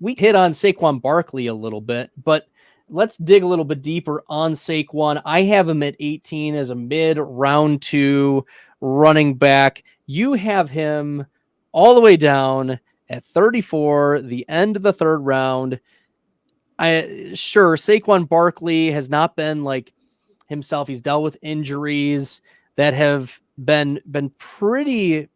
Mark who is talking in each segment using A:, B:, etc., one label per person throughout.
A: we hit on Saquon Barkley a little bit, but let's dig a little bit deeper on Saquon. I have him at 18 as a mid round 2 running back. You have him all the way down at 34, the end of the third round. Sure, Saquon Barkley has not been like himself. He's dealt with injuries that have been pretty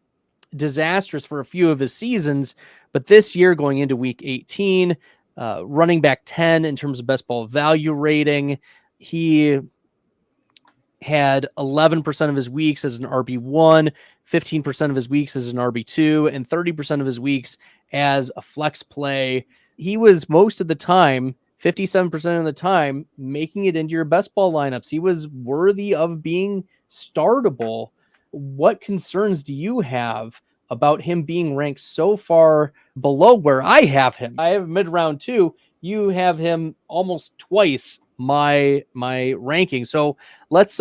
A: disastrous for a few of his seasons, but this year going into week 18, running back 10 in terms of best ball value rating, he had 11% of his weeks as an RB1, 15% of his weeks as an RB2, and 30% of his weeks as a flex play. He was most of the time, 57% of the time, making it into your best ball lineups. He was worthy of being startable. What concerns do you have about him being ranked so far below where I have him? I have mid round 2. You have him almost twice my ranking. So let's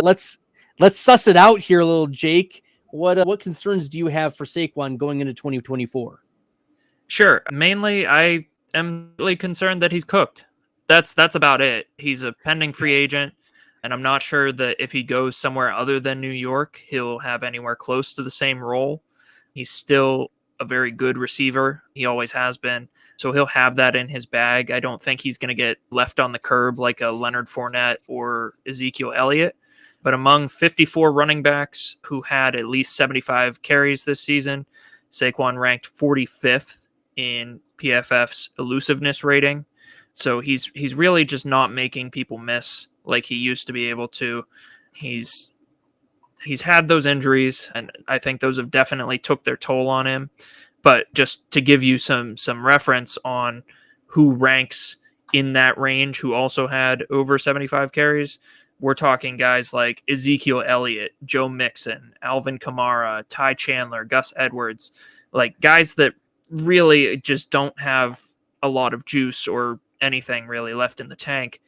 A: suss it out here a little, Jake. What concerns do you have for Saquon going into 2024?
B: Sure. Mainly, I am really concerned that he's cooked. That's about it. He's a pending free agent, and I'm not sure that if he goes somewhere other than New York, he'll have anywhere close to the same role. He's still a very good receiver. He always has been. So he'll have that in his bag. I don't think he's going to get left on the curb like a Leonard Fournette or Ezekiel Elliott. But among 54 running backs who had at least 75 carries this season, Saquon ranked 45th in PFF's elusiveness rating. So he's really just not making people miss like he used to be able to. He's had those injuries, and I think those have definitely took their toll on him. But just to give you some reference on who ranks in that range, who also had over 75 carries, we're talking guys like Ezekiel Elliott, Joe Mixon, Alvin Kamara, Ty Chandler, Gus Edwards, like guys that really just don't have a lot of juice or anything really left in the tank.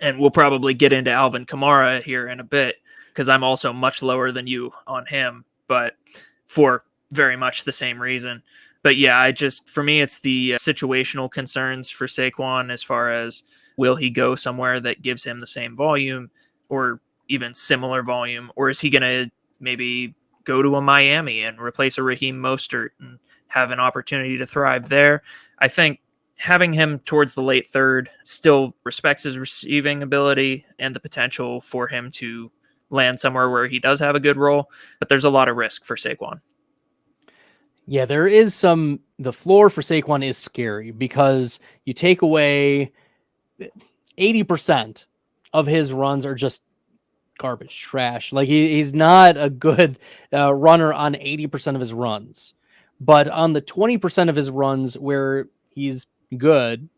B: And we'll probably get into Alvin Kamara here in a bit, because I'm also much lower than you on him, but for very much the same reason. But yeah, for me, it's the situational concerns for Saquon as far as will he go somewhere that gives him the same volume or even similar volume, or is he going to maybe go to a Miami and replace a Raheem Mostert and have an opportunity to thrive there? I think having him towards the late third still respects his receiving ability and the potential for him to land somewhere where he does have a good role, but there's a lot of risk for Saquon.
A: Yeah, there is the floor for Saquon is scary because you take away 80% of his runs are just garbage, trash. Like he's not a good runner on 80% of his runs, but on the 20% of his runs where he's good,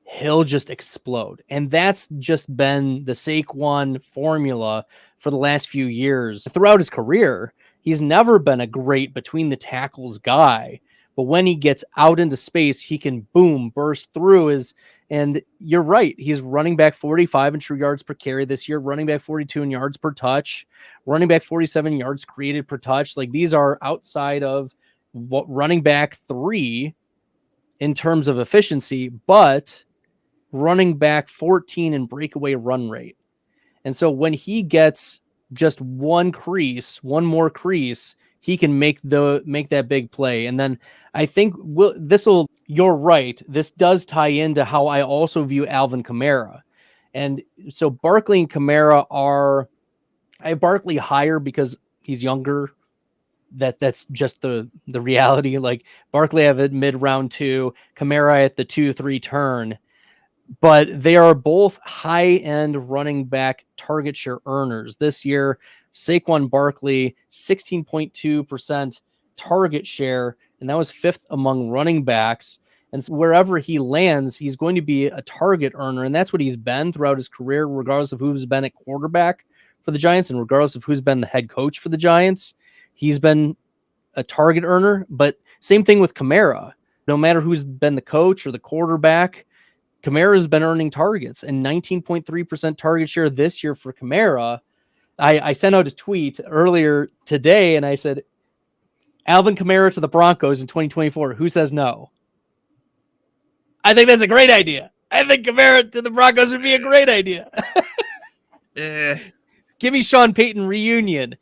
A: he'll just explode. And that's just been the Saquon formula for the last few years. Throughout his career, he's never been a great between the tackles guy, but when he gets out into space, he can burst through and you're right. He's running back 45 in true yards per carry this year, running back 42 in yards per touch, running back 47 yards created per touch. Like these are outside of what running back 3 in terms of efficiency, but running back 14 in breakaway run rate. And so when he gets just one more crease, he can make that big play. And then I think you're right. This does tie into how I also view Alvin Kamara. And so Barkley and Kamara I have Barkley higher because he's younger. That's just the reality. Like Barkley I have at mid round 2, Kamara at the 2-3 turn. But they are both high-end running back target share earners. This year, Saquon Barkley, 16.2% target share, and that was 5th among running backs. And so wherever he lands, he's going to be a target earner, and that's what he's been throughout his career, regardless of who's been at quarterback for the Giants and regardless of who's been the head coach for the Giants. He's been a target earner, but same thing with Kamara. No matter who's been the coach or the quarterback, Kamara's been earning targets, and 19.3% target share this year for Kamara. I sent out a tweet earlier today, and I said, Alvin Kamara to the Broncos in 2024. Who says no? I think that's a great idea. I think Kamara to the Broncos would be a great idea. Give me Sean Payton reunion.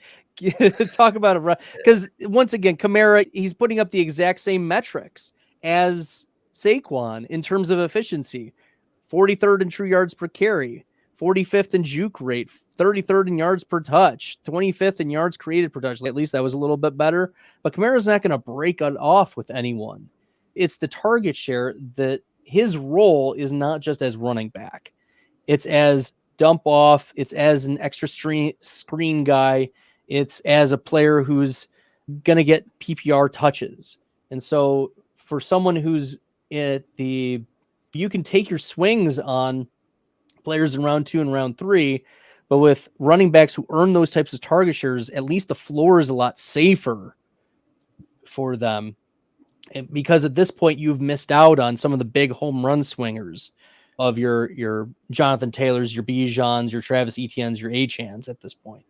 A: Talk about it. Because once again, Kamara, he's putting up the exact same metrics as Saquon in terms of efficiency. 43rd in true yards per carry, 45th in juke rate, 33rd in yards per touch, 25th in yards created per touch. At least that was a little bit better. But Kamara's not going to break it off with anyone. It's the target share that his role is not just as running back. It's as dump off. It's as an extra screen guy. It's as a player who's going to get PPR touches. And so for someone who's at the, you can take your swings on players in round 2 and round 3, but with running backs who earn those types of target shares, at least the floor is a lot safer for them. And because at this point you've missed out on some of the big home run swingers of your Jonathan Taylors, your Bijans, your Travis Etiennes, your Achans at this point.